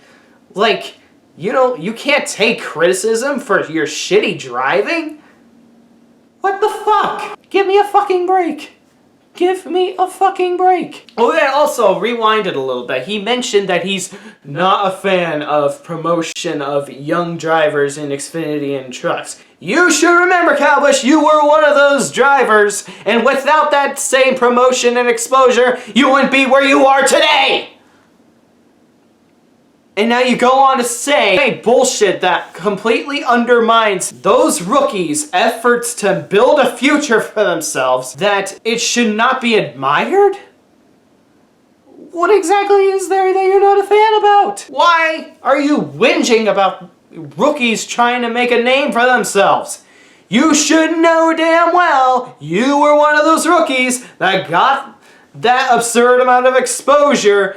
Like, you can't take criticism for your shitty driving? What the fuck? Give me a fucking break. Give me a fucking break. Oh yeah, also, rewind it a little bit. He mentioned that he's not a fan of promotion of young drivers in Xfinity and trucks. You should remember, Kyle Busch, you were one of those drivers, and without that same promotion and exposure, you wouldn't be where you are today! And now you go on to say bullshit that completely undermines those rookies' efforts to build a future for themselves, that it should not be admired? What exactly is there that you're not a fan about? Why are you whinging about rookies trying to make a name for themselves? You should know damn well you were one of those rookies that got that absurd amount of exposure,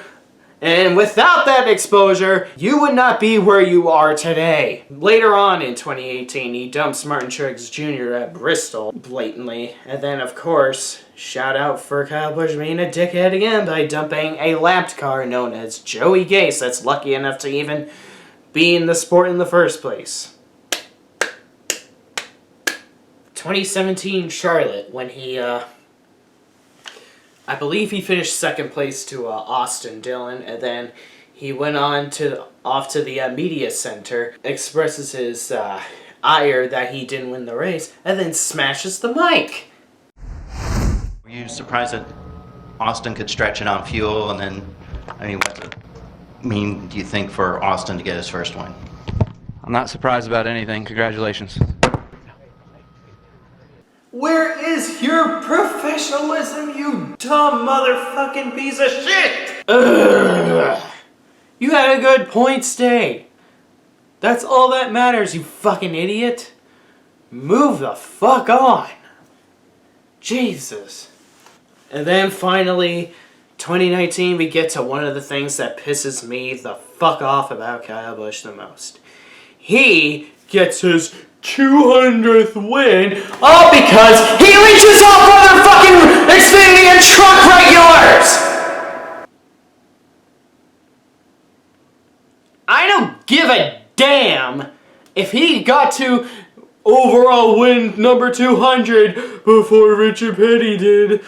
and without that exposure, you would not be where you are today. Later on in 2018, he dumps Martin Truex Jr. at Bristol blatantly, and then of course, shout out for Kyle Busch being a dickhead again by dumping a lapped car known as Joey Gase that's lucky enough to even be in the sport in the first place. 2017 Charlotte, when he, I believe he finished second place to Austin Dillon, and then he went on off to the media center, expresses his ire that he didn't win the race, and then smashes the mic. Were you surprised that Austin could stretch it on fuel, and then, I mean, what does it mean, do you think, for Austin to get his first win? I'm not surprised about anything. Congratulations. Where is your professionalism, you dumb motherfucking piece of shit? Ugh. You had a good points day. That's all that matters, you fucking idiot. Move the fuck on. Jesus. And then finally, 2019, we get to one of the things that pisses me the fuck off about Kyle Busch the most. He gets his 200th win, all because he reaches off motherfucking Xfinity and truck regulars! I don't give a damn if he got to overall win number 200 before Richard Petty did.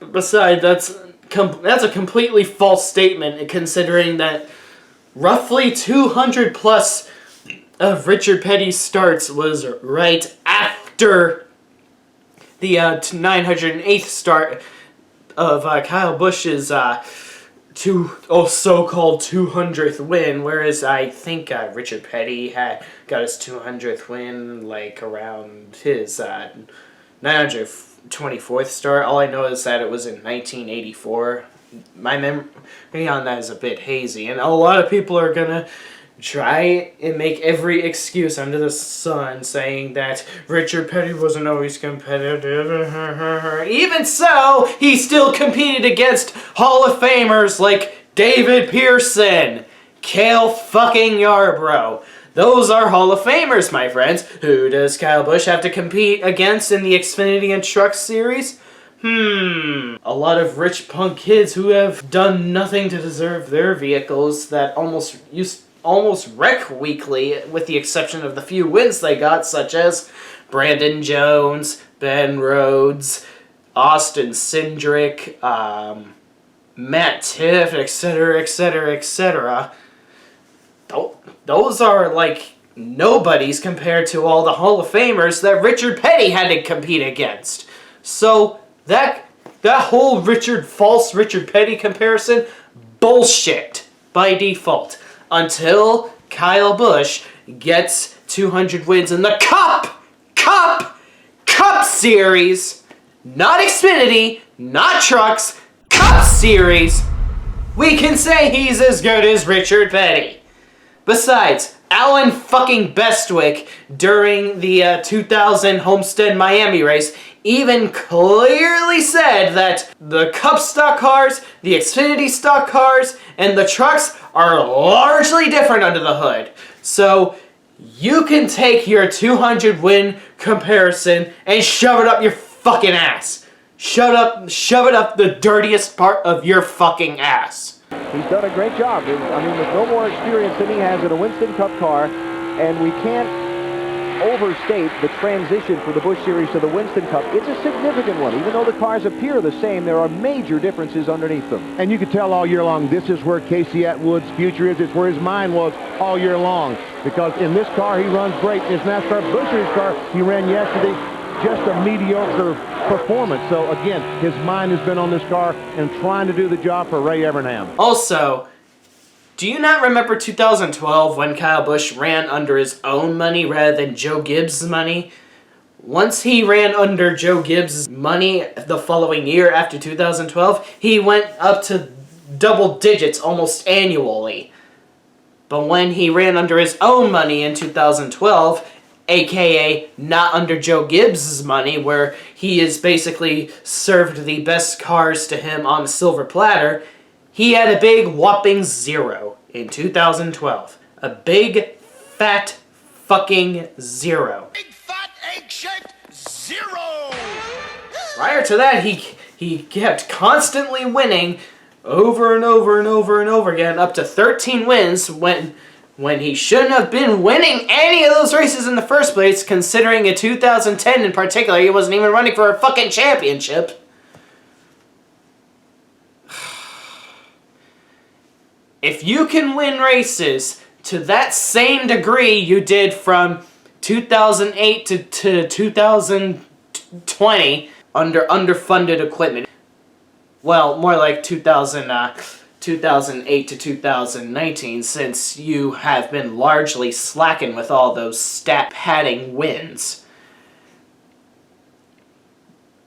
Besides, that's a completely false statement, considering that roughly 200 plus of Richard Petty's starts was right after the 908th start of Kyle Busch's so-called 200th win, whereas I think Richard Petty got his 200th win like around his 924th start. All I know is that it was in 1984. My memory on that is a bit hazy, and a lot of people are gonna try and make every excuse under the sun, saying that Richard Petty wasn't always competitive. Even so, he still competed against Hall of Famers like David Pearson, Cale fucking Yarbrough. Those are Hall of Famers, my friends. Who does Kyle Busch have to compete against in the Xfinity and Truck Series? A lot of rich punk kids who have done nothing to deserve their vehicles that almost wreck weekly, with the exception of the few wins they got, such as Brandon Jones, Ben Rhodes, Austin Cindric, Matt Tiff, etc., etc., etc. Those are like nobodies compared to all the Hall of Famers that Richard Petty had to compete against. So that whole false Richard Petty comparison, bullshit by default. Until Kyle Busch gets 200 wins in the Cup Series, not Xfinity, not Trucks, Cup Series, we can say he's as good as Richard Petty. Besides, Alan fucking Bestwick, during the 2000 Homestead Miami race, even clearly said that the Cup stock cars, the Xfinity stock cars, and the trucks are largely different under the hood. So you can take your 200 win comparison and shove it up your fucking ass. Shove it up the dirtiest part of your fucking ass. He's done a great job. I mean, with no more experience than he has in a Winston Cup car, and we can't overstate the transition from the Busch Series to the Winston Cup. It's a significant one. Even though the cars appear the same, there are major differences underneath them. And you could tell all year long, this is where Casey Atwood's future is. It's where his mind was all year long. Because in this car, he runs great. In his NASCAR Busch Series car, he ran yesterday, just a mediocre performance. So again, his mind has been on this car and trying to do the job for Ray Evernham. Also, Do you not remember 2012 when Kyle Busch ran under his own money rather than Joe Gibbs' money? Once he ran under Joe Gibbs' money the following year after 2012, he went up to double digits almost annually. But when he ran under his own money in 2012, aka not under Joe Gibbs' money, where he is basically served the best cars to him on a silver platter, he had a big whopping 0 in 2012. A big, fat, fucking 0. Big fat egg-shaped 0! Prior to that, he kept constantly winning over and over and over and over again, up to 13 wins when he shouldn't have been winning any of those races in the first place, considering in 2010 in particular, he wasn't even running for a fucking championship. If you can win races to that same degree you did from 2008 to 2020 under underfunded equipment, well, more like 2008 to 2019, since you have been largely slacking with all those stat padding wins,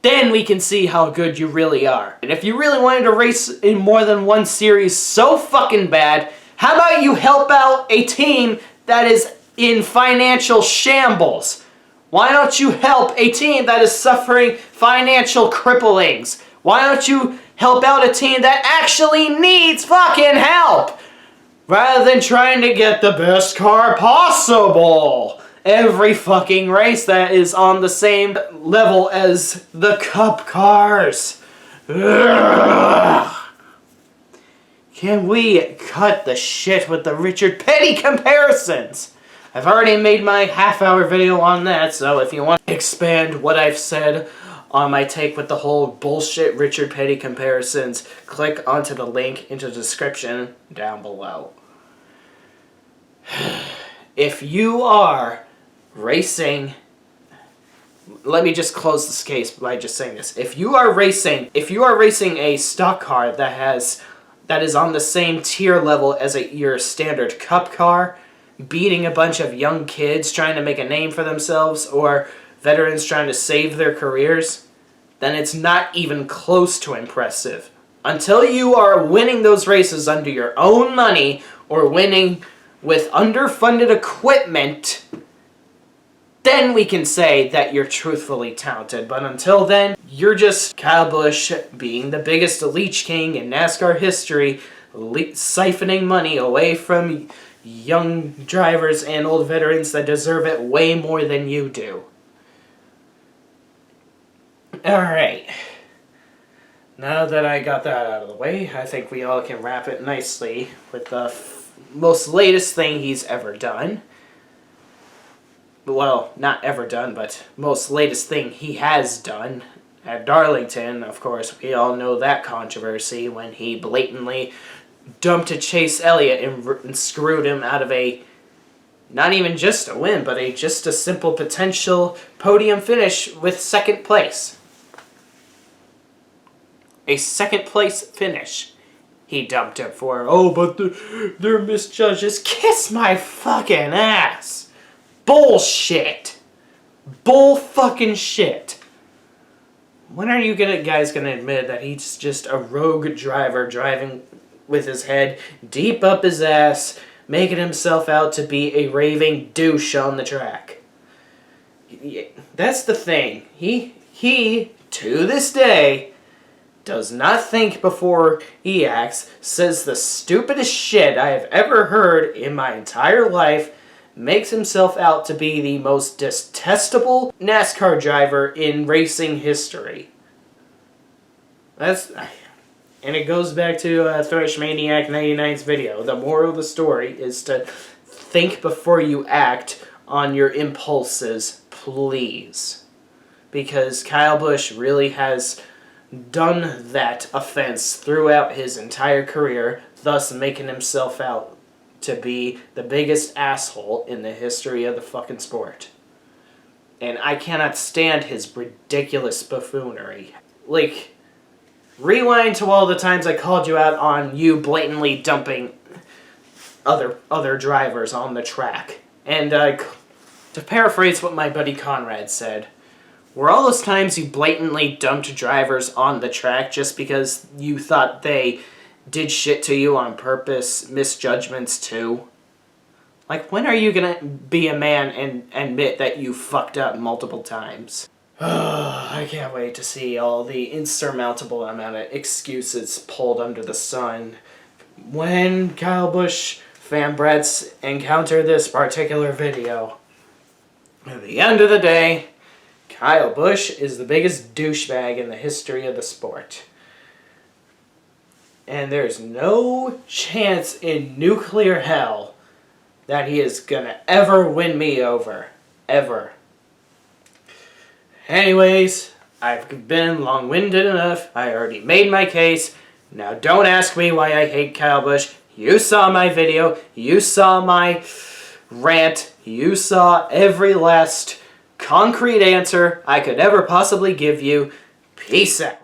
then we can see how good you really are. And if you really wanted to race in more than one series so fucking bad, how about you help out a team that is in financial shambles? Why don't you help a team that is suffering financial cripplings? Why don't you help out a team that actually needs fucking help? Rather than trying to get the best car possible every fucking race that is on the same level as the Cup cars. Ugh. Can we cut the shit with the Richard Petty comparisons? I've already made my half-hour video on that, so if you want to expand what I've said on my take with the whole bullshit Richard Petty comparisons, click onto the link in the description down below. If you are racing, let me just close this case by just saying this. If you are racing a stock car that is on the same tier level as your standard Cup car, beating a bunch of young kids trying to make a name for themselves, or veterans trying to save their careers, then it's not even close to impressive. Until you are winning those races under your own money, or winning with underfunded equipment, then we can say that you're truthfully talented. But until then, you're just Kyle Busch being the biggest leech king in NASCAR history, siphoning money away from young drivers and old veterans that deserve it way more than you do. Alright. Now that I got that out of the way, I think we all can wrap it nicely with the most latest thing he's ever done. Well, not ever done, but most latest thing he has done. At Darlington, of course, we all know that controversy when he blatantly dumped a Chase Elliott and screwed him out of not even just a win, but just a simple potential podium finish with second place. A second place finish he dumped him for. Oh, but they're misjudges. Kiss my fucking ass. Bullshit. Bull fucking shit. When are you guys gonna admit that he's just a rogue driver driving with his head deep up his ass, making himself out to be a raving douche on the track? That's the thing. He to this day, does not think before he acts, says the stupidest shit I have ever heard in my entire life, makes himself out to be the most detestable NASCAR driver in racing history. And it goes back to Thresh Maniac 99's video. The moral of the story is to think before you act on your impulses, please. Because Kyle Busch really has done that offense throughout his entire career, thus making himself out to be the biggest asshole in the history of the fucking sport. And I cannot stand his ridiculous buffoonery. Like, rewind to all the times I called you out on you blatantly dumping other drivers on the track. And to paraphrase what my buddy Conrad said, were all those times you blatantly dumped drivers on the track just because you thought they did shit to you on purpose, misjudgments too? Like, when are you gonna be a man and admit that you fucked up multiple times? I can't wait to see all the insurmountable amount of excuses pulled under the sun when Kyle Busch fan brats encounter this particular video. At the end of the day, Kyle Busch is the biggest douchebag in the history of the sport. And there's no chance in nuclear hell that he is gonna ever win me over. Ever. Anyways, I've been long-winded enough. I already made my case. Now don't ask me why I hate Kyle Busch. You saw my video. You saw my rant. You saw every last concrete answer I could ever possibly give you. Peace out.